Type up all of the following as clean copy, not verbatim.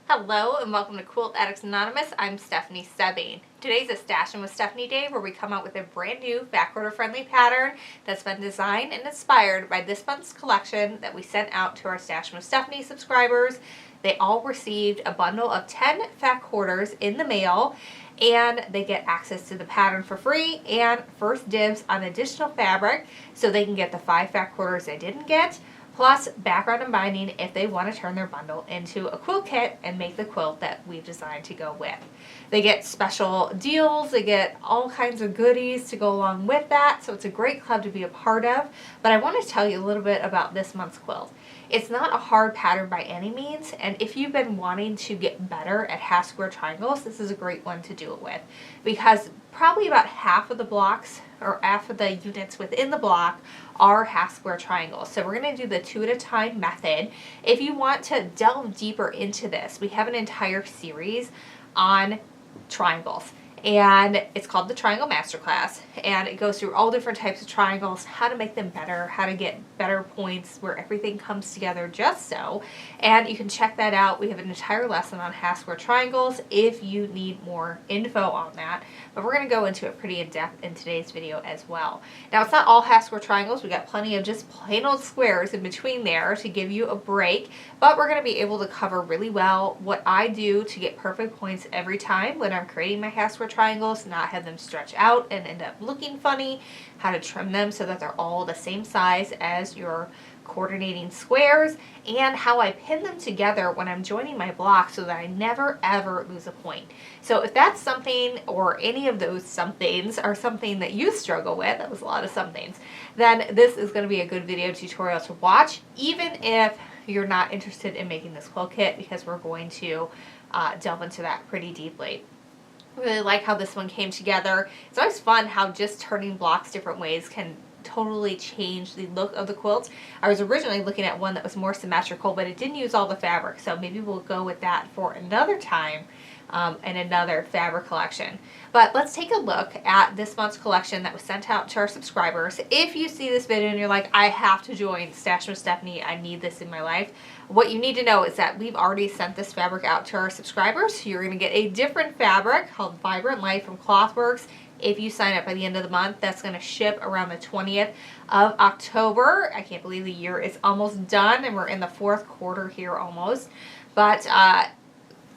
Hello and welcome to Quilt Addicts Anonymous. I'm Stephanie Soebbing. Today's a Stashin' with Stephanie Day where we come out with a brand new back order friendly pattern that's been designed and inspired by this month's collection that we sent out to our Stashin' with Stephanie subscribers. They all received a bundle of 10 fat quarters in the mail, and they get access to the pattern for free and first dibs on additional fabric so they can get the 5 fat quarters they didn't get, plus background and binding if they want to turn their bundle into a quilt kit and make the quilt that we've designed to go with. They get special deals, they get all kinds of goodies to go along with that, so it's a great club to be a part of. But I want to tell you a little bit about this month's quilt. It's not a hard pattern by any means, and if you've been wanting to get better at half square triangles, this is a great one to do it with, because probably about half of the blocks or half of the units within the block are half square triangles. So we're going to do the 2 at a time method. If you want to delve deeper into this, we have an entire series on triangles, and it's called the Triangle Masterclass, and it goes through all different types of triangles, how to make them better, how to get better points where everything comes together just so. And you can check that out. We have an entire lesson on half square triangles if you need more info on that, but we're going to go into it pretty in depth in today's video as well. Now, it's not all half square triangles. We got plenty of just plain old squares in between there to give you a break, but we're going to be able to cover really well what I do to get perfect points every time when I'm creating my half square triangles, not have them stretch out and end up looking funny, how to trim them so that they're all the same size as your coordinating squares, and how I pin them together when I'm joining my blocks so that I never ever lose a point. So if that's something, or any of those somethings are something that you struggle with, that was a lot of somethings, then this is going to be a good video tutorial to watch, even if you're not interested in making this quilt kit, because we're going to delve into that pretty deeply. I really like how this one came together. It's always fun how just turning blocks different ways can totally change the look of the quilt. I was originally looking at one that was more symmetrical, but it didn't use all the fabric, so maybe we'll go with that for another time and another fabric collection. But let's take a look at this month's collection that was sent out to our subscribers. If you see this video and you're like, I have to join Stashin' with Stephanie, I need this in my life, what you need to know is that we've already sent this fabric out to our subscribers. You're going to get a different fabric called Vibrant Light from Clothworks if you sign up by the end of the month. That's going to ship around the 20th of October. I can't believe the year is almost done and we're in the 4th quarter here almost. But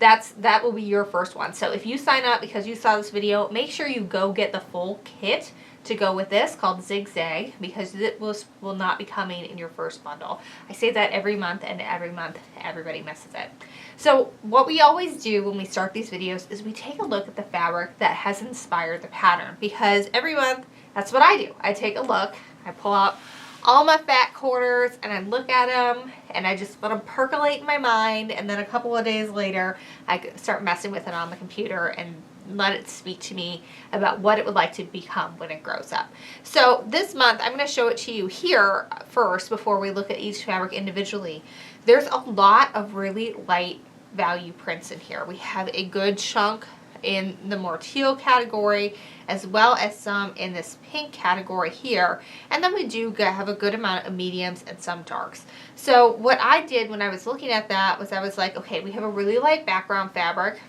that will be your first one. So if you sign up because you saw this video, make sure you go get the full kit to go with this called Zig Zag, because it will not be coming in your first bundle. I say that every month, and every month everybody misses it. So what we always do when we start these videos is we take a look at the fabric that has inspired the pattern, because every month that's what I do. I take a look, I pull out all my fat quarters and I look at them and I just let them percolate in my mind, and then a couple of days later I start messing with it on the computer and let it speak to me about what it would like to become when it grows up. So this month I'm going to show it to you here first before we look at each fabric individually. There's a lot of really light value prints in here. We have a good chunk in the more teal category, as well as some in this pink category here, and then we do have a good amount of mediums and some darks. So what I did when I was looking at that was I was like, okay, we have a really light background fabric.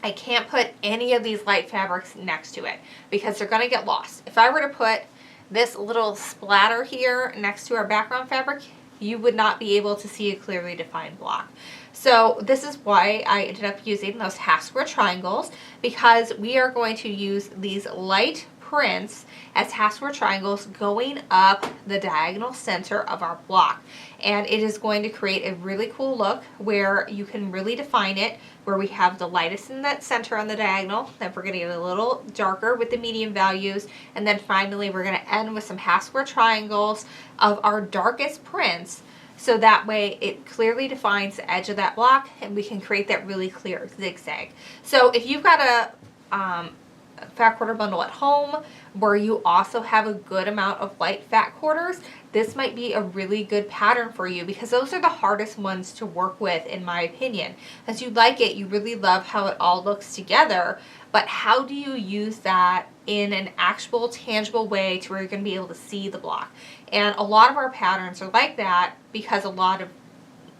I can't put any of these light fabrics next to it because they're going to get lost. If I were to put this little splatter here next to our background fabric, you would not be able to see a clearly defined block. So this is why I ended up using those half square triangles, because we are going to use these light prints as half square triangles going up the diagonal center of our block, and it is going to create a really cool look where you can really define it, where we have the lightest in that center on the diagonal, then we're going to get a little darker with the medium values, and then finally we're going to end with some half square triangles of our darkest prints, so that way it clearly defines the edge of that block and we can create that really clear zigzag. So if you've got a fat quarter bundle at home where you also have a good amount of light fat quarters, this might be a really good pattern for you, because those are the hardest ones to work with, in my opinion. As you like it, you really love how it all looks together, but how do you use that in an actual tangible way to where you're going to be able to see the block? And a lot of our patterns are like that, because a lot of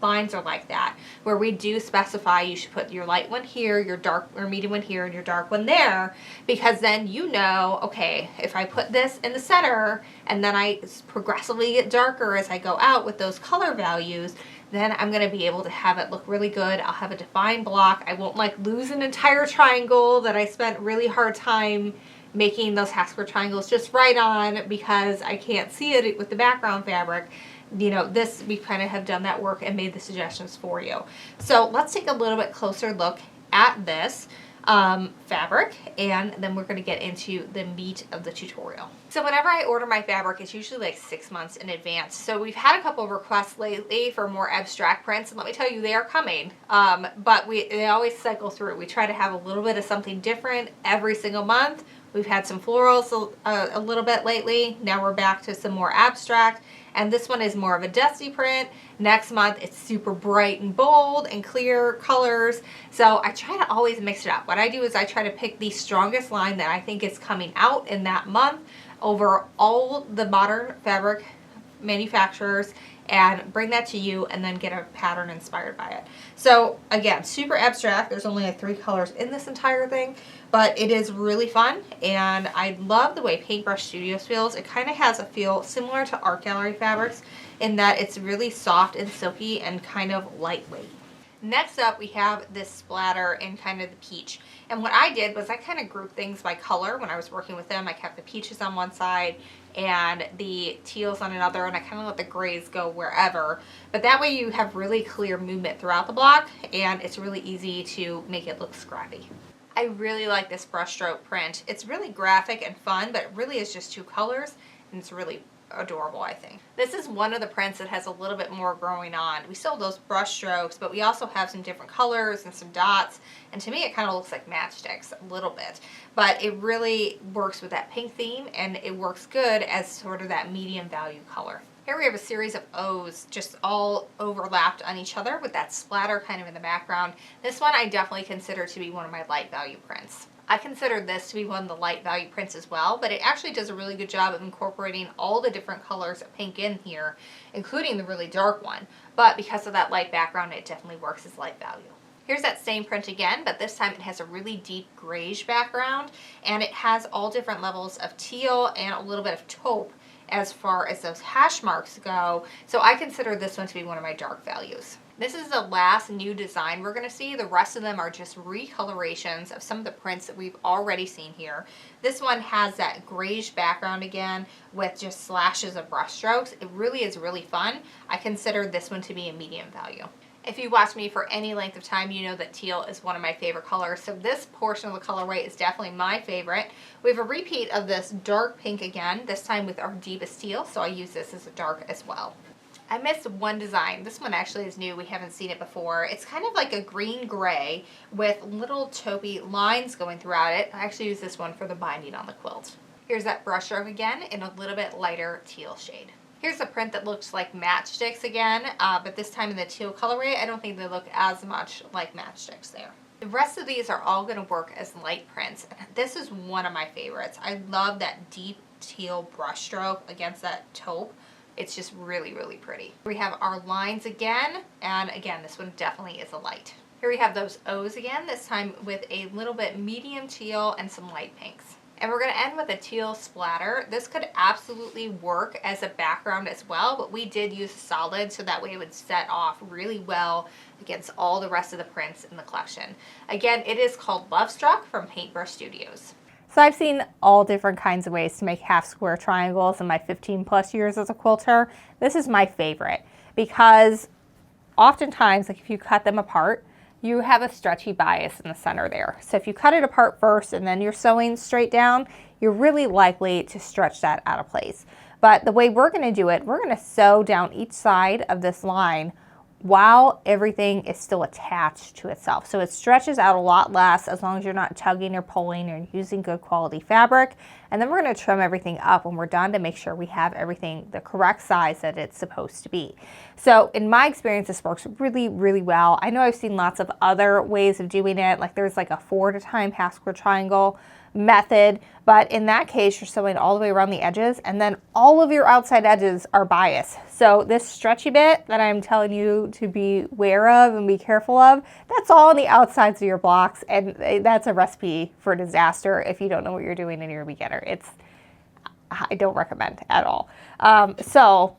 lines are like that, where we do specify you should put your light one here, your dark or medium one here, and your dark one there, because then you know, okay, if I put this in the center and then I progressively get darker as I go out with those color values, then I'm going to be able to have it look really good. I'll have a defined block. I won't like lose an entire triangle that I spent really hard time making those half square triangles just right on because I can't see it with the background fabric. You know, this, we kind of have done that work and made the suggestions for you. So let's take a little bit closer look at this fabric, and then we're going to get into the meat of the tutorial. So whenever I order my fabric, it's usually like 6 months in advance. So we've had a couple of requests lately for more abstract prints, and let me tell you, they are coming. But they always cycle through. We try to have a little bit of something different every single month. We've had some florals a little bit lately. Now we're back to some more abstract. And this one is more of a dusty print. Next month, it's super bright and bold and clear colors. So I try to always mix it up. What I do is I try to pick the strongest line that I think is coming out in that month over all the modern fabric manufacturers and bring that to you and then get a pattern inspired by it. So again, super abstract. There's only like 3 colors in this entire thing, but it is really fun, and I love the way Paintbrush Studios feels. It kind of has a feel similar to art gallery fabrics in that it's really soft and silky and kind of lightweight. Next up, we have this splatter in kind of the peach. And what I did was I kind of grouped things by color when I was working with them. I kept the peaches on one side and the teals on another, and I kind of let the grays go wherever. But that way you have really clear movement throughout the block, and it's really easy to make it look scrappy. I really like this brushstroke print. It's really graphic and fun, but it really is just 2 colors, and it's really adorable, I think. This is one of the prints that has a little bit more going on. We still have those brush strokes, but we also have some different colors and some dots, and to me it kind of looks like matchsticks a little bit, but it really works with that pink theme, and it works good as sort of that medium value color. Here we have a series of O's just all overlapped on each other with that splatter kind of in the background. This one I definitely consider to be one of my light value prints. I consider this to be one of the light value prints as well, but it actually does a really good job of incorporating all the different colors of pink in here, including the really dark one. But because of that light background, it definitely works as light value. Here's that same print again, but this time it has a really deep grayish background, and it has all different levels of teal and a little bit of taupe as far as those hash marks go. So I consider this one to be one of my dark values. This is the last new design we're going to see. The rest of them are just recolorations of some of the prints that we've already seen here. This one has that grayish background again with just slashes of brush strokes. It really is really fun. I consider this one to be a medium value. If you watch me for any length of time, you know that teal is one of my favorite colors. So this portion of the colorway is definitely my favorite. We have a repeat of this dark pink again, this time with our deepest teal. So I use this as a dark as well. I missed one design. This one actually is new. We haven't seen it before. It's kind of like a green gray with little taupey lines going throughout it. I actually use this one for the binding on the quilt. Here's that brush stroke again in a little bit lighter teal shade. Here's a print that looks like matchsticks again, but this time in the teal colorway. I don't think they look as much like matchsticks there. The rest of these are all going to work as light prints. This is one of my favorites. I love that deep teal brush stroke against that taupe. It's just really, really pretty. We have our lines again, and again, this one definitely is a light. Here we have those O's again, this time with a little bit medium teal and some light pinks. And we're going to end with a teal splatter. This could absolutely work as a background as well, but we did use a solid so that way it would set off really well against all the rest of the prints in the collection. Again, it is called Love Struck from Paintbrush Studios. So I've seen all different kinds of ways to make half square triangles in my 15 plus years as a quilter. This is my favorite because oftentimes, like if you cut them apart, you have a stretchy bias in the center there. So if you cut it apart first and then you're sewing straight down, you're really likely to stretch that out of place. But the way we're going to do it, we're going to sew down each side of this line while everything is still attached to itself. So it stretches out a lot less as long as you're not tugging or pulling or using good quality fabric. And then we're going to trim everything up when we're done to make sure we have everything the correct size that it's supposed to be. So in my experience, this works really, really well. I know I've seen lots of other ways of doing it. Like there's like a 4 at a time half square triangle, method, but in that case, you're sewing all the way around the edges, and then all of your outside edges are bias. So this stretchy bit that I'm telling you to be aware of and be careful of, that's all on the outsides of your blocks, and that's a recipe for disaster if you don't know what you're doing and you're a beginner. I don't recommend at all. So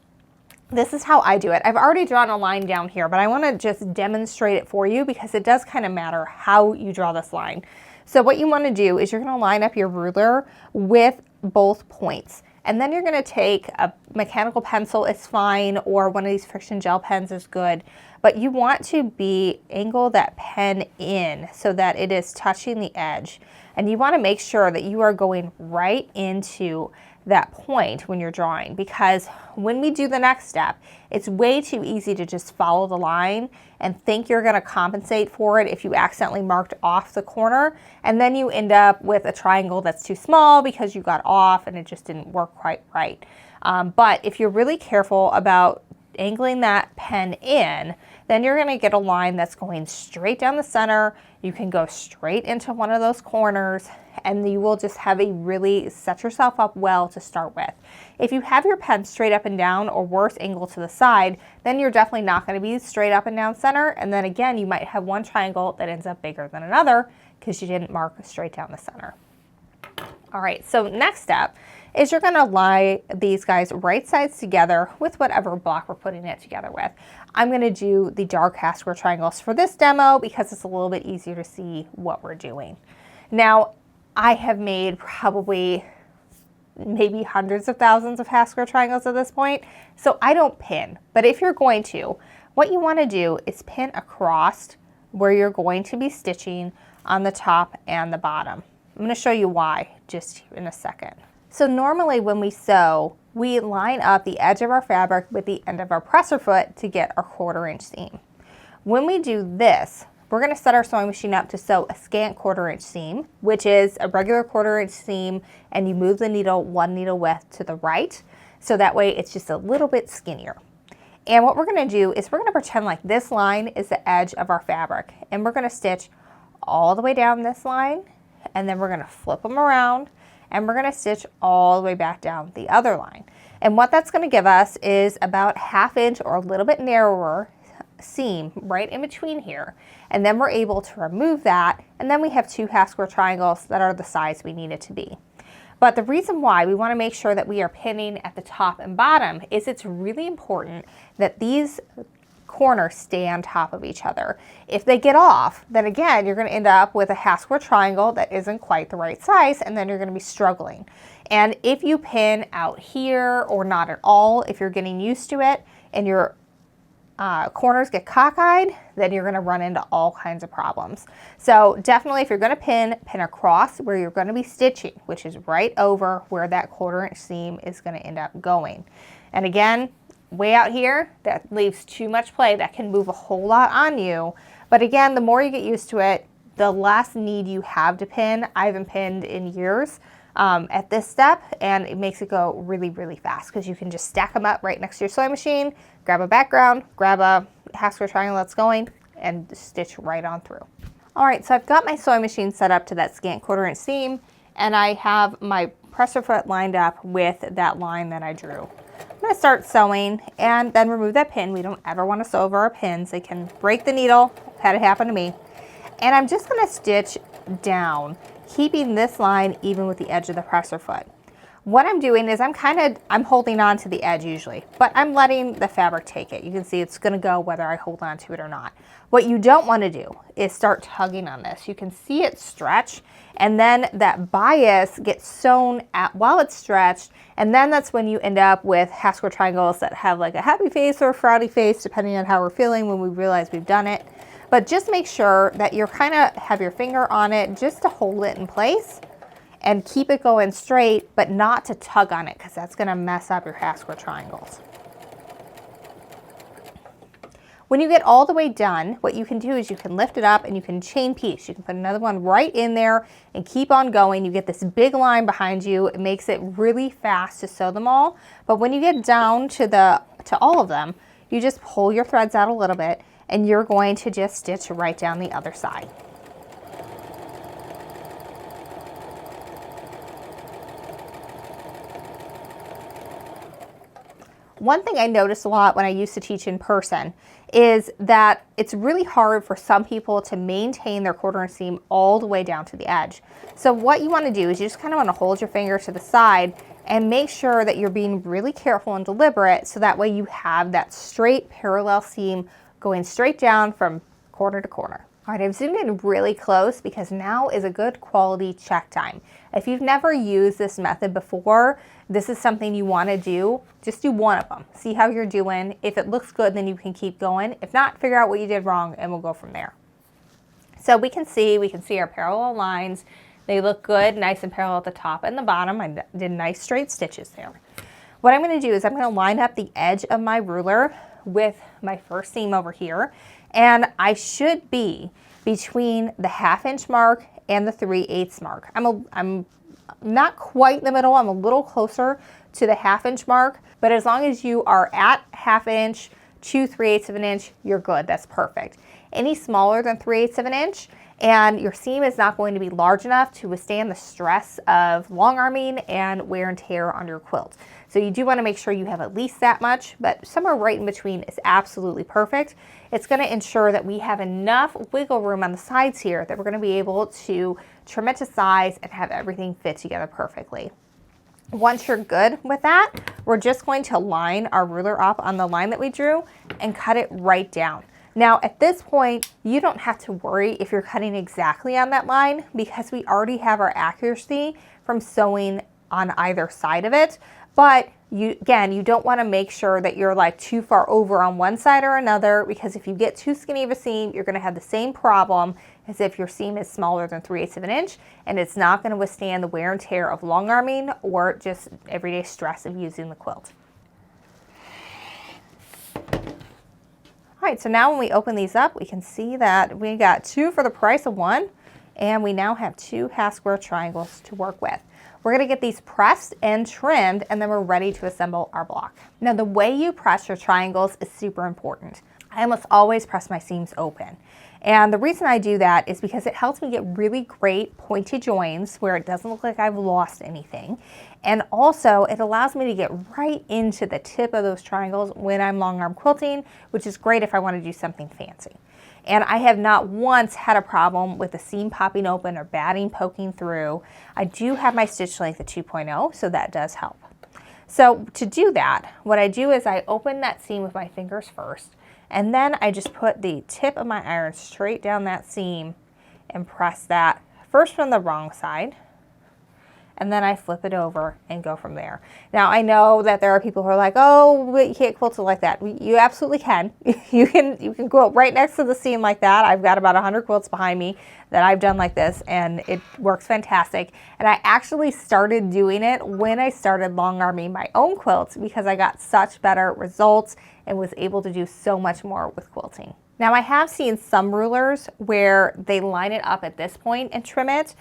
this is how I do it. I've already drawn a line down here, but I want to just demonstrate it for you because it does kind of matter how you draw this line. So what you want to do is you're going to line up your ruler with both points. And then you're going to take a mechanical pencil, is fine, or one of these friction gel pens is good. But you want to angle that pen in so that it is touching the edge. And you want to make sure that you are going right into that point when you're drawing, because when we do the next step, it's way too easy to just follow the line and think you're going to compensate for it if you accidentally marked off the corner, and then you end up with a triangle that's too small because you got off and it just didn't work quite right. But if you're really careful about angling that pen in, then you're going to get a line that's going straight down the center. You can go straight into one of those corners, and you will just have a really set yourself up well to start with. If you have your pen straight up and down, or worse, angled to the side, then you're definitely not going to be straight up and down center. And then again, you might have one triangle that ends up bigger than another because you didn't mark straight down the center. All right, so next step is you're going to lie these guys right sides together with whatever block we're putting it together with. I'm going to do the dark half square triangles for this demo because it's a little bit easier to see what we're doing. Now, I have made probably maybe hundreds of thousands of half square triangles at this point, so I don't pin. But if you're going to, what you want to do is pin across where you're going to be stitching on the top and the bottom. I'm going to show you why just in a second. So normally when we sew, we line up the edge of our fabric with the end of our presser foot to get our 1/4 inch seam. When we do this, we're going to set our sewing machine up to sew a scant 1/4 inch seam, which is a regular 1/4 inch seam, and you move the needle 1 needle width to the right, so that way it's just a little bit skinnier. And what we're going to do is we're going to pretend like this line is the edge of our fabric, and we're going to stitch all the way down this line, and then we're going to flip them around, and we're going to stitch all the way back down the other line. And what that's going to give us is about 1/2 inch or a little bit narrower seam right in between here. And then we're able to remove that, and then we have 2 half square triangles that are the size we need it to be. But the reason why we want to make sure that we are pinning at the top and bottom is it's really important that these corners stay on top of each other. If they get off, then again, you're going to end up with a half square triangle that isn't quite the right size, and then you're going to be struggling. And if you pin out here or not at all, if you're getting used to it and your corners get cockeyed, then you're going to run into all kinds of problems. So definitely, if you're going to pin across where you're going to be stitching, which is right over where that 1/4 inch seam is going to end up going. And again, way out here, that leaves too much play. That can move a whole lot on you. But again, the more you get used to it, the less need you have to pin. I haven't pinned in years at this step, and it makes it go really, really fast because you can just stack them up right next to your sewing machine, grab a background, grab a half square triangle that's going, and stitch right on through. All right, so I've got my sewing machine set up to that scant 1/4 inch seam, and I have my presser foot lined up with that line that I drew. I'm going to start sewing and then remove that pin. We don't ever want to sew over our pins. They can break the needle. I've had it happen to me. And I'm just going to stitch down, keeping this line even with the edge of the presser foot. What I'm doing is I'm holding on to the edge usually, but I'm letting the fabric take it. You can see it's going to go whether I hold on to it or not. What you don't want to do is start tugging on this. You can see it stretch, and then that bias gets sewn at while it's stretched, and then that's when you end up with half square triangles that have like a happy face or a frowny face, depending on how we're feeling when we realize we've done it. But just make sure that you're kind of have your finger on it just to hold it in place and keep it going straight, but not to tug on it because that's going to mess up your half square triangles. When you get all the way done, what you can do is you can lift it up and you can chain piece. You can put another one right in there and keep on going. You get this big line behind you. It makes it really fast to sew them all. But when you get down to all of them, you just pull your threads out a little bit, and you're going to just stitch right down the other side. One thing I noticed a lot when I used to teach in person is that it's really hard for some people to maintain their quarter-inch seam all the way down to the edge. So what you want to do is you just kind of want to hold your finger to the side and make sure that you're being really careful and deliberate, so that way you have that straight parallel seam going straight down from corner to corner. All right, I've zoomed in really close because now is a good quality check time. If you've never used this method before, this is something you want to do. Just do one of them. See how you're doing. If it looks good, then you can keep going. If not, figure out what you did wrong and we'll go from there. So we can see our parallel lines. They look good, nice and parallel at the top and the bottom. I did nice straight stitches there. What I'm going to do is I'm going to line up the edge of my ruler with my first seam over here, and I should be between the 1/2 inch mark and the 3/8 mark. I'm not quite in the middle. I'm a little closer to the 1/2 inch mark, but as long as you are at 1/2 inch to 3/8 of an inch, you're good. That's perfect. Any smaller than 3/8 of an inch, and your seam is not going to be large enough to withstand the stress of long arming and wear and tear on your quilt. So you do want to make sure you have at least that much, but somewhere right in between is absolutely perfect. It's going to ensure that we have enough wiggle room on the sides here that we're going to be able to trim it to size and have everything fit together perfectly. Once you're good with that, we're just going to line our ruler up on the line that we drew and cut it right down. Now at this point, you don't have to worry if you're cutting exactly on that line because we already have our accuracy from sewing on either side of it. But you don't want to make sure that you're like too far over on one side or another, because if you get too skinny of a seam, you're going to have the same problem as if your seam is smaller than 3/8 of an inch, and it's not going to withstand the wear and tear of long arming or just everyday stress of using the quilt. All right, so now when we open these up, we can see that we got 2 for the price of 1, and we now have 2 half square triangles to work with. We're going to get these pressed and trimmed, and then we're ready to assemble our block. Now the way you press your triangles is super important. I almost always press my seams open. And the reason I do that is because it helps me get really great pointy joins where it doesn't look like I've lost anything. And also it allows me to get right into the tip of those triangles when I'm long arm quilting, which is great if I want to do something fancy. And I have not once had a problem with the seam popping open or batting poking through. I do have my stitch length at 2.0, so that does help. So to do that, what I do is I open that seam with my fingers first, and then I just put the tip of my iron straight down that seam and press that first from the wrong side, and then I flip it over and go from there. Now I know that there are people who are like, oh, but you can't quilt it like that. You absolutely can. You can quilt right next to the seam like that. I've got about 100 quilts behind me that I've done like this, and it works fantastic. And I actually started doing it when I started long arming my own quilts because I got such better results and was able to do so much more with quilting. Now I have seen some rulers where they line it up at this point and trim it.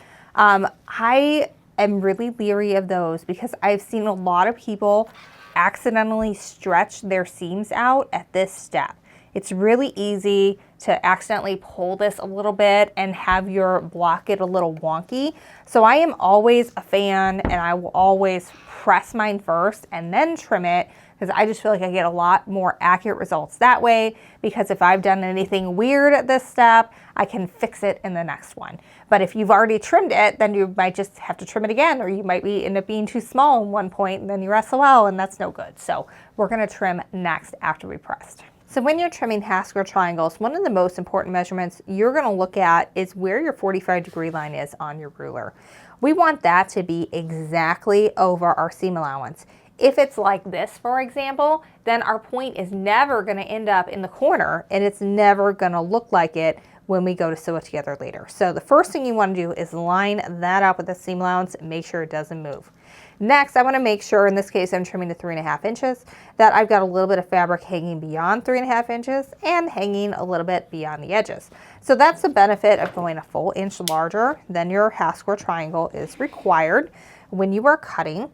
I'm really leery of those because I've seen a lot of people accidentally stretch their seams out at this step. It's really easy to accidentally pull this a little bit and have your block get a little wonky. So I am always a fan, and I will always press mine first and then trim it, because I just feel like I get a lot more accurate results that way, because if I've done anything weird at this step, I can fix it in the next one. But if you've already trimmed it, then you might just have to trim it again, or you might end up being too small in one point and then you're SOL, and that's no good. So we're going to trim next after we pressed. So when you're trimming half square triangles, one of the most important measurements you're going to look at is where your 45-degree line is on your ruler. We want that to be exactly over our seam allowance. If it's like this, for example, then our point is never going to end up in the corner, and it's never going to look like it when we go to sew it together later. So the first thing you want to do is line that up with the seam allowance and make sure it doesn't move. Next, I want to make sure, in this case I'm trimming to 3.5 inches, that I've got a little bit of fabric hanging beyond 3.5 inches and hanging a little bit beyond the edges. So that's the benefit of going a full inch larger than your half square triangle is required when you are cutting,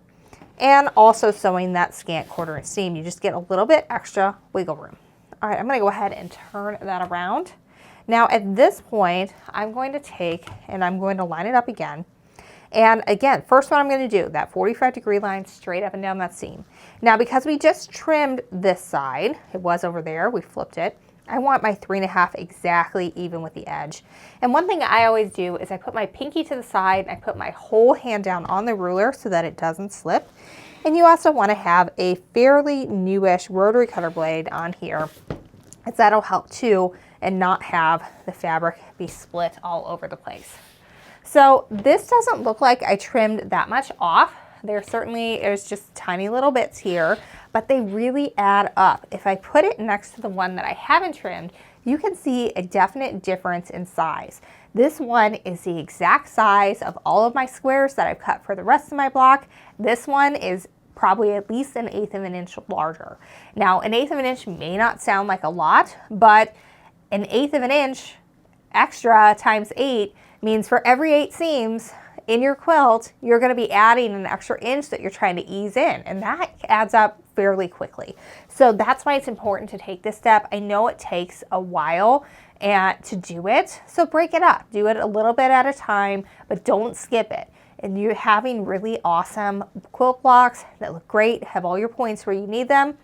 and also sewing that scant 1/4 inch seam. You just get a little bit extra wiggle room. All right, I'm going to go ahead and turn that around. Now at this point, I'm going to take and I'm going to line it up again. And again, first one I'm going to do, that 45-degree line straight up and down that seam. Now, because we just trimmed this side, it was over there, we flipped it, I want my 3.5 exactly even with the edge. And one thing I always do is I put my pinky to the side and I put my whole hand down on the ruler so that it doesn't slip. And you also want to have a fairly newish rotary cutter blade on here, as that'll help too and not have the fabric be split all over the place. So this doesn't look like I trimmed that much off. There's just tiny little bits here, but they really add up. If I put it next to the one that I haven't trimmed, you can see a definite difference in size. This one is the exact size of all of my squares that I've cut for the rest of my block. This one is probably at least 1/8 of an inch larger. Now, 1/8 of an inch may not sound like a lot, but 1/8 of an inch extra times 8 means for every 8 seams in your quilt, you're going to be adding an extra inch that you're trying to ease in, and that adds up fairly quickly. So that's why it's important to take this step. I know it takes a while to do it, so break it up. Do it a little bit at a time, but don't skip it. And you're having really awesome quilt blocks that look great, have all your points where you need them.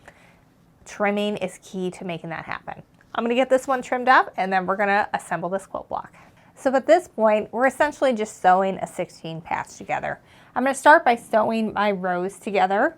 Trimming is key to making that happen. I'm going to get this one trimmed up, and then we're going to assemble this quilt block. So at this point, we're essentially just sewing a 16 patch together. I'm going to start by sewing my rows together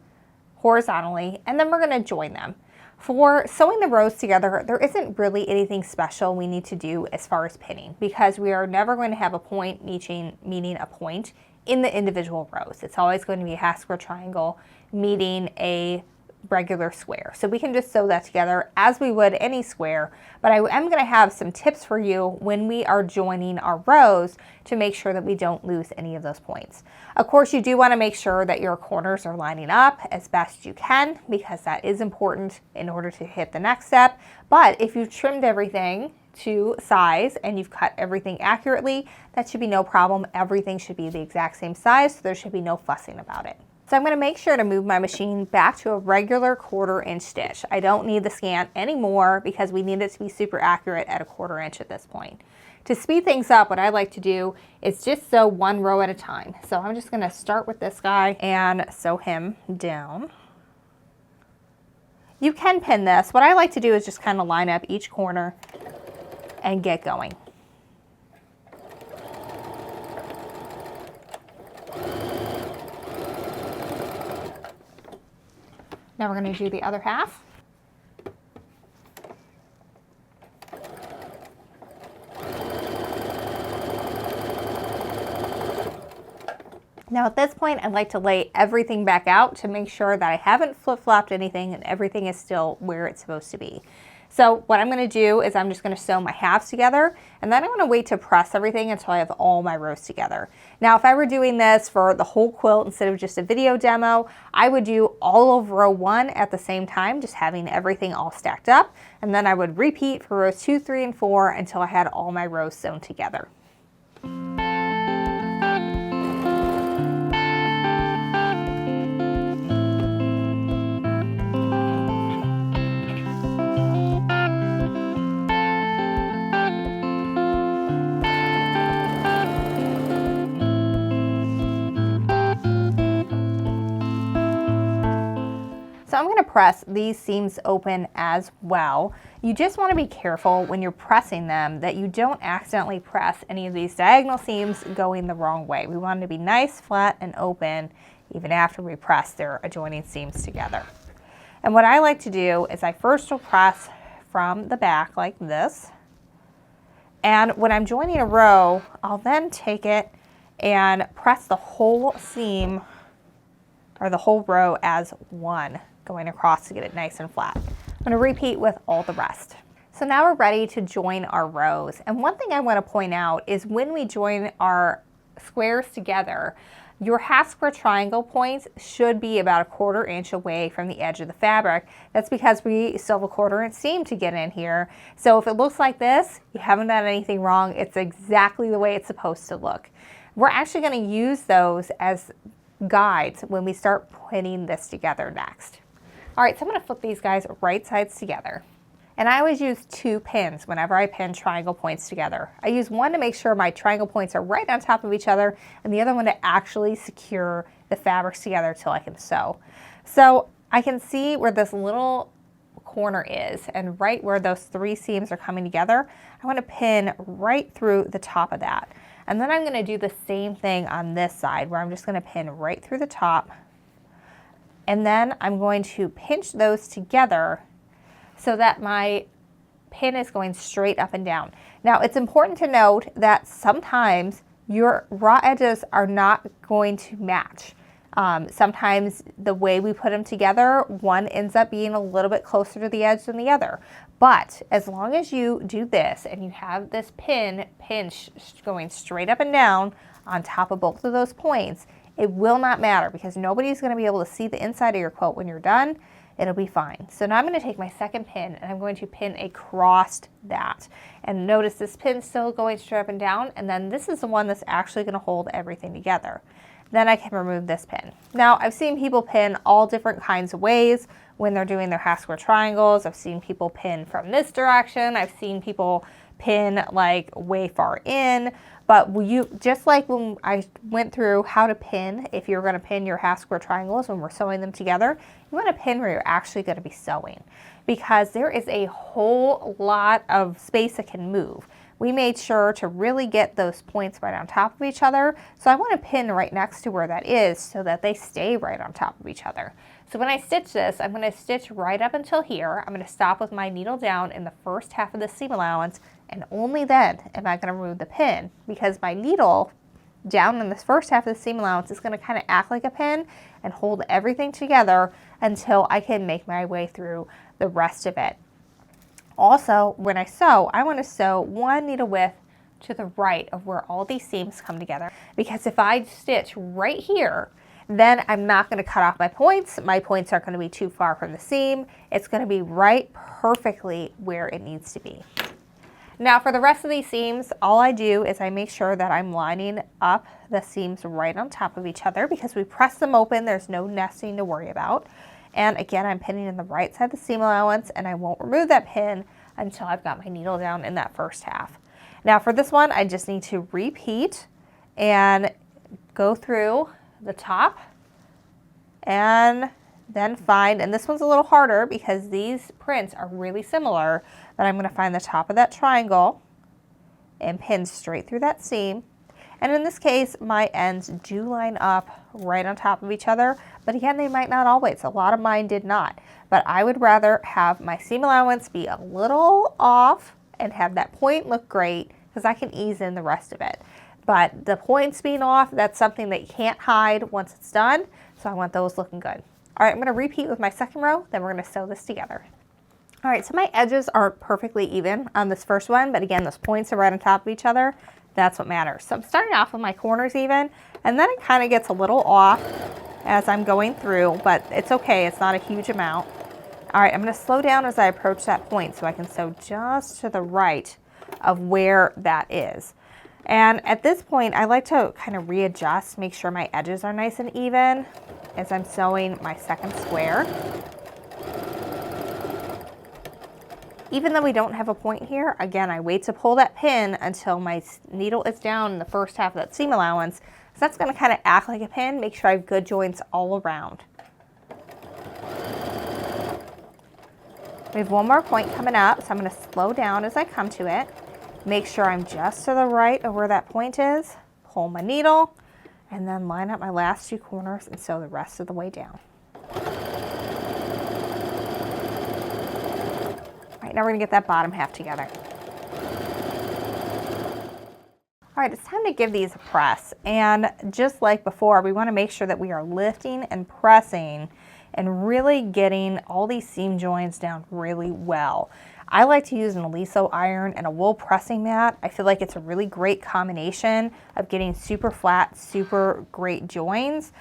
horizontally, and then we're going to join them. For sewing the rows together, there isn't really anything special we need to do as far as pinning, because we are never going to have a point meeting a point in the individual rows. It's always going to be a half square triangle meeting a regular square. So we can just sew that together as we would any square, but I am going to have some tips for you when we are joining our rows to make sure that we don't lose any of those points. Of course, you do want to make sure that your corners are lining up as best you can, because that is important in order to hit the next step. But if you've trimmed everything to size and you've cut everything accurately, that should be no problem. Everything should be the exact same size, so there should be no fussing about it. So I'm going to make sure to move my machine back to a regular 1/4 inch stitch. I don't need the scant anymore because we need it to be super accurate at a 1/4 inch at this point. To speed things up, what I like to do is just sew one row at a time. So I'm just going to start with this guy and sew him down. You can pin this. What I like to do is just kind of line up each corner and get going. Now we're going to do the other half. Now at this point, I'd like to lay everything back out to make sure that I haven't flip-flopped anything and everything is still where it's supposed to be. So what I'm going to do is I'm just going to sew my halves together, and then I'm going to wait to press everything until I have all my rows together. Now, if I were doing this for the whole quilt instead of just a video demo, I would do all of row 1 at the same time, just having everything all stacked up, and then I would repeat for rows 2, 3, and 4 until I had all my rows sewn together. So I'm going to press these seams open as well. You just want to be careful when you're pressing them that you don't accidentally press any of these diagonal seams going the wrong way. We want them to be nice, flat, and open even after we press their adjoining seams together. And what I like to do is I first will press from the back like this. And when I'm joining a row, I'll then take it and press the whole seam or the whole row as one, going across to get it nice and flat. I'm going to repeat with all the rest. So now we're ready to join our rows. And one thing I want to point out is when we join our squares together, your half square triangle points should be about a 1/4 inch away from the edge of the fabric. That's because we still have a 1/4 inch seam to get in here. So if it looks like this, you haven't done anything wrong. It's exactly the way it's supposed to look. We're actually going to use those as guides when we start putting this together next. All right, so I'm going to flip these guys right sides together. And I always use 2 pins whenever I pin triangle points together. I use one to make sure my triangle points are right on top of each other, and the other one to actually secure the fabrics together till I can sew. So I can see where this little corner is, and right where those 3 seams are coming together, I want to pin right through the top of that. And then I'm going to do the same thing on this side, where I'm just going to pin right through the top. And then I'm going to pinch those together so that my pin is going straight up and down. Now, it's important to note that sometimes your raw edges are not going to match. Sometimes the way we put them together, one ends up being a little bit closer to the edge than the other. But as long as you do this and you have this pin pinch going straight up and down on top of both of those points, it will not matter because nobody's going to be able to see the inside of your quilt when you're done. It'll be fine. So now I'm going to take my second pin and I'm going to pin across that. And notice this pin's still going straight up and down, and then this is the one that's actually going to hold everything together. Then I can remove this pin. Now, I've seen people pin all different kinds of ways when they're doing their half square triangles. I've seen people pin from this direction. I've seen people pin like way far in. But just like when I went through how to pin, if you're going to pin your half square triangles when we're sewing them together, you want to pin where you're actually going to be sewing, because there is a whole lot of space that can move. We made sure to really get those points right on top of each other. So I want to pin right next to where that is so that they stay right on top of each other. So when I stitch this, I'm going to stitch right up until here. I'm going to stop with my needle down in the first half of the seam allowance, and only then am I going to remove the pin, because my needle down in this first half of the seam allowance is going to kind of act like a pin and hold everything together until I can make my way through the rest of it. Also, when I sew, I want to sew 1 needle width to the right of where all these seams come together, because if I stitch right here, then I'm not going to cut off my points. My points aren't going to be too far from the seam. It's going to be right perfectly where it needs to be. Now for the rest of these seams, all I do is I make sure that I'm lining up the seams right on top of each other, because we press them open, there's no nesting to worry about. And again, I'm pinning in the right side of the seam allowance, and I won't remove that pin until I've got my needle down in that first half. Now for this one, I just need to repeat and go through the top and then find, and this one's a little harder because these prints are really similar, but I'm going to find the top of that triangle and pin straight through that seam. And in this case, my ends do line up right on top of each other, but again, they might not always. A lot of mine did not, but I would rather have my seam allowance be a little off and have that point look great, because I can ease in the rest of it. But the points being off, that's something that you can't hide once it's done, so I want those looking good. All right, I'm going to repeat with my second row, then we're going to sew this together. All right, so my edges aren't perfectly even on this first one, but again, those points are right on top of each other. That's what matters. So I'm starting off with my corners even, and then it kind of gets a little off as I'm going through, but it's okay. It's not a huge amount. All right, I'm going to slow down as I approach that point so I can sew just to the right of where that is. And at this point, I like to kind of readjust, make sure my edges are nice and even as I'm sewing my second square. Even though we don't have a point here, again, I wait to pull that pin until my needle is down in the first half of that seam allowance. So that's going to kind of act like a pin, make sure I have good joints all around. We have one more point coming up, so I'm going to slow down as I come to it. Make sure I'm just to the right of where that point is, pull my needle, and then line up my last 2 corners and sew the rest of the way down. All right, now we're going to get that bottom half together. All right, it's time to give these a press. And just like before, we want to make sure that we are lifting and pressing and really getting all these seam joints down really well. I like to use an Aliso iron and a wool pressing mat. I feel like it's a really great combination of getting super flat, super great joins.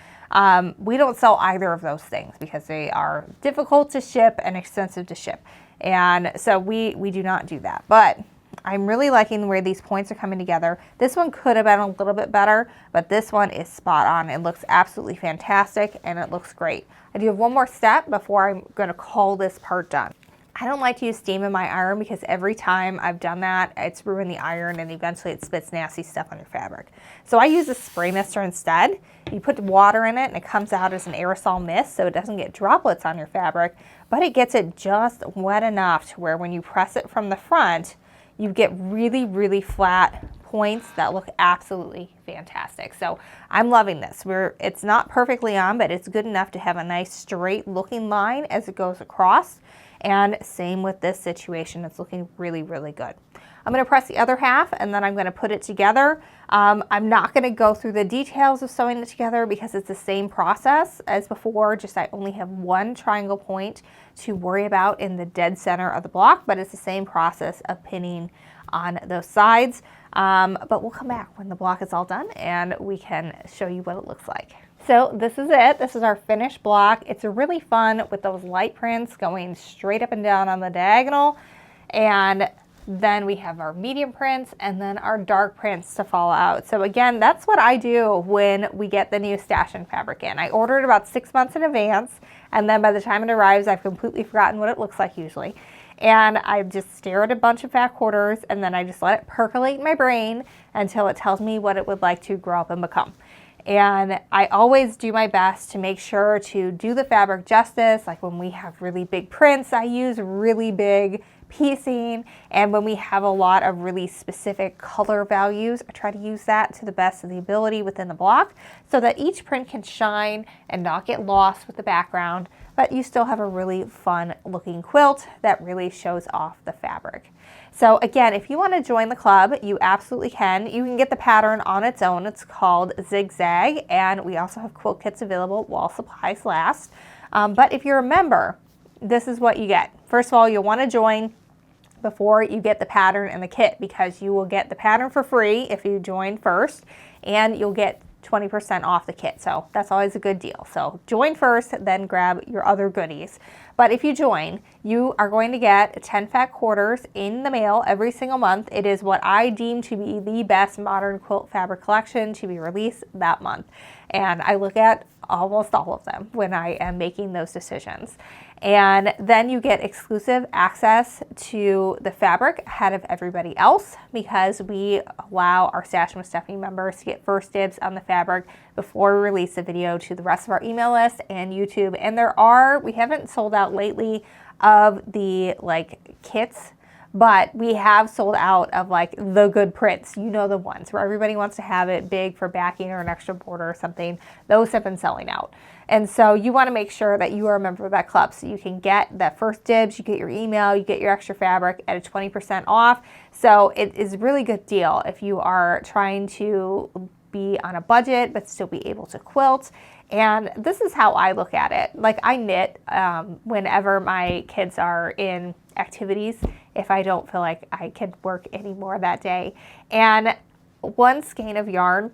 We don't sell either of those things because they are difficult to ship and expensive to ship. And so we do not do that. But I'm really liking where these points are coming together. This one could have been a little bit better, but this one is spot on. It looks absolutely fantastic and it looks great. I do have one more step before I'm going to call this part done. I don't like to use steam in my iron because every time I've done that, it's ruined the iron and eventually it spits nasty stuff on your fabric. So I use a spray mister instead. You put water in it and it comes out as an aerosol mist so it doesn't get droplets on your fabric, but it gets it just wet enough to where when you press it from the front, you get really, really flat points that look absolutely fantastic. So I'm loving this. It's not perfectly on, but it's good enough to have a nice straight looking line as it goes across. And same with this situation, it's looking really, really good. I'm going to press the other half and then I'm going to put it together. I'm not going to go through the details of sewing it together because it's the same process as before, just I only have one triangle point to worry about in the dead center of the block, but it's the same process of pinning on those sides. But we'll come back when the block is all done and we can show you what it looks like. So this is it. This is our finished block. It's really fun with those light prints going straight up and down on the diagonal. And then we have our medium prints and then our dark prints to follow out. So again, that's what I do when we get the new stash and fabric in. I order it about 6 months in advance. And then by the time it arrives, I've completely forgotten what it looks like usually. And I just stare at a bunch of fat quarters and then I just let it percolate in my brain until it tells me what it would like to grow up and become. And I always do my best to make sure to do the fabric justice. Like when we have really big prints, I use really big piecing. And when we have a lot of really specific color values, I try to use that to the best of the ability within the block so that each print can shine and not get lost with the background, but you still have a really fun looking quilt that really shows off the fabric. So again, if you want to join the club, you absolutely can. You can get the pattern on its own. It's called Zig Zag, and we also have quilt kits available while supplies last. But if you're a member, this is what you get. First of all, you'll want to join before you get the pattern and the kit because you will get the pattern for free if you join first, and you'll get 20% off the kit. So that's always a good deal. So join first, then grab your other goodies. But if you join, you are going to get 10 fat quarters in the mail every single month. It is what I deem to be the best modern quilt fabric collection to be released that month. And I look at almost all of them when I am making those decisions. And then you get exclusive access to the fabric ahead of everybody else because we allow our Stashing with Stephanie members to get first dibs on the fabric before we release a video to the rest of our email list and YouTube. And we haven't sold out lately of the kits, but we have sold out of the good prints, you know, the ones where everybody wants to have it big for backing or an extra border or something. Those have been selling out. And so you want to make sure that you are a member of that club so you can get that first dibs, you get your email, you get your extra fabric at a 20% off. So it is a really good deal if you are trying to be on a budget but still be able to quilt. And this is how I look at it. Like I knit whenever my kids are in activities if I don't feel like I can work anymore that day. And one skein of yarn,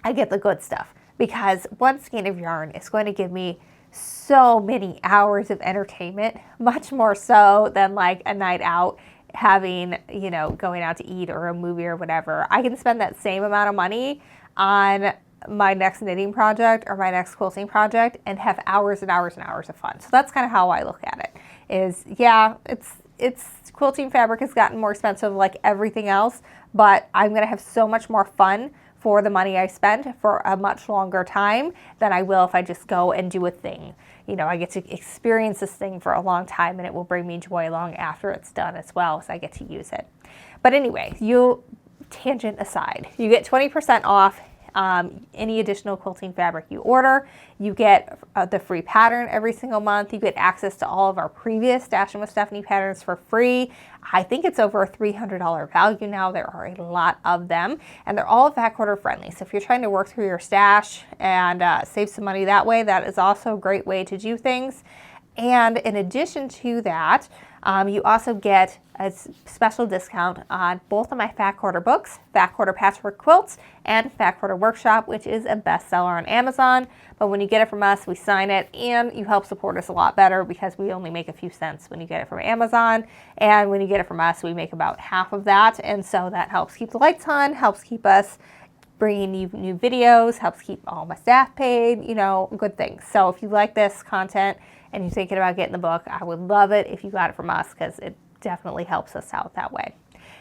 I get the good stuff because one skein of yarn is going to give me so many hours of entertainment, much more so than a night out having, going out to eat or a movie or whatever. I can spend that same amount of money on my next knitting project or my next quilting project and have hours and hours and hours of fun. So that's kind of how I look at it is, yeah, it's quilting fabric has gotten more expensive like everything else, but I'm going to have so much more fun for the money I spend for a much longer time than I will if I just go and do a thing. I get to experience this thing for a long time and it will bring me joy long after it's done as well, so I get to use it. But anyway, tangent aside, you get 20% off any additional quilting fabric you order. You get the free pattern every single month. You get access to all of our previous Stashing with Stephanie patterns for free. I think it's over a $300 value now. There are a lot of them and they're all fat quarter friendly. So if you're trying to work through your stash and save some money that way, that is also a great way to do things. And in addition to that, you also get a special discount on both of my Fat Quarter books, Fat Quarter Patchwork Quilts and Fat Quarter Workshop, which is a bestseller on Amazon. But when you get it from us, we sign it and you help support us a lot better because we only make a few cents when you get it from Amazon. And when you get it from us, we make about half of that. And so that helps keep the lights on, helps keep us bringing you new videos, helps keep all my staff paid, good things. So if you like this content and you're thinking about getting the book, I would love it if you got it from us because it definitely helps us out that way.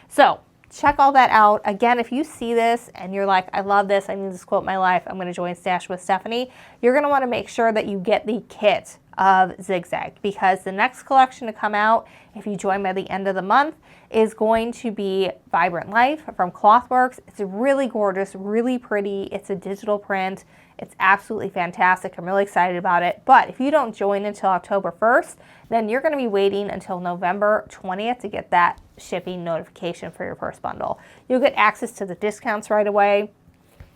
So check all that out. Again, if you see this and you're like, I love this, I need this quilt in my life, I'm going to join Stash with Stephanie, you're going to want to make sure that you get the kit of Zig Zag, because the next collection to come out, if you join by the end of the month, is going to be Vibrant Life from Clothworks. It's really gorgeous, really pretty. It's a digital print. It's absolutely fantastic. I'm really excited about it. But if you don't join until October 1st, then you're going to be waiting until November 20th to get that shipping notification for your first bundle. You'll get access to the discounts right away.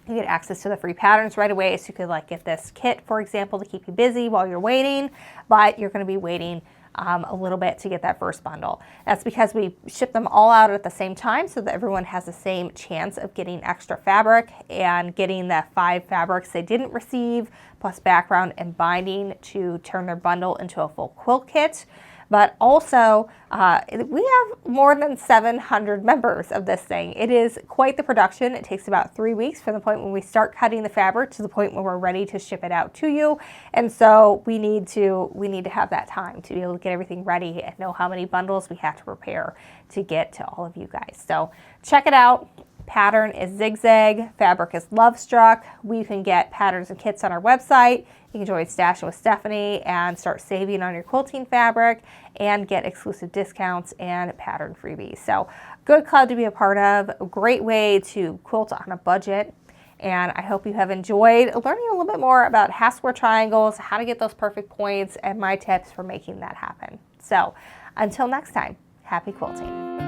You get access to the free patterns right away, so you could like get this kit, for example, to keep you busy while you're waiting, but you're going to be waiting a little bit to get that first bundle. That's because we ship them all out at the same time so that everyone has the same chance of getting extra fabric and getting the 5 fabrics they didn't receive, plus background and binding to turn their bundle into a full quilt kit. But also, we have more than 700 members of this thing. It is quite the production. It takes about 3 weeks from the point when we start cutting the fabric to the point when we're ready to ship it out to you. And so we need to have that time to be able to get everything ready and know how many bundles we have to prepare to get to all of you guys. So check it out. Pattern is Zig Zag, fabric is Love Struck. We can get patterns and kits on our website. You can join Stashing with Stephanie and start saving on your quilting fabric and get exclusive discounts and pattern freebies. So good club to be a part of, a great way to quilt on a budget. And I hope you have enjoyed learning a little bit more about how to square triangles, how to get those perfect points, and my tips for making that happen. So until next time, happy quilting.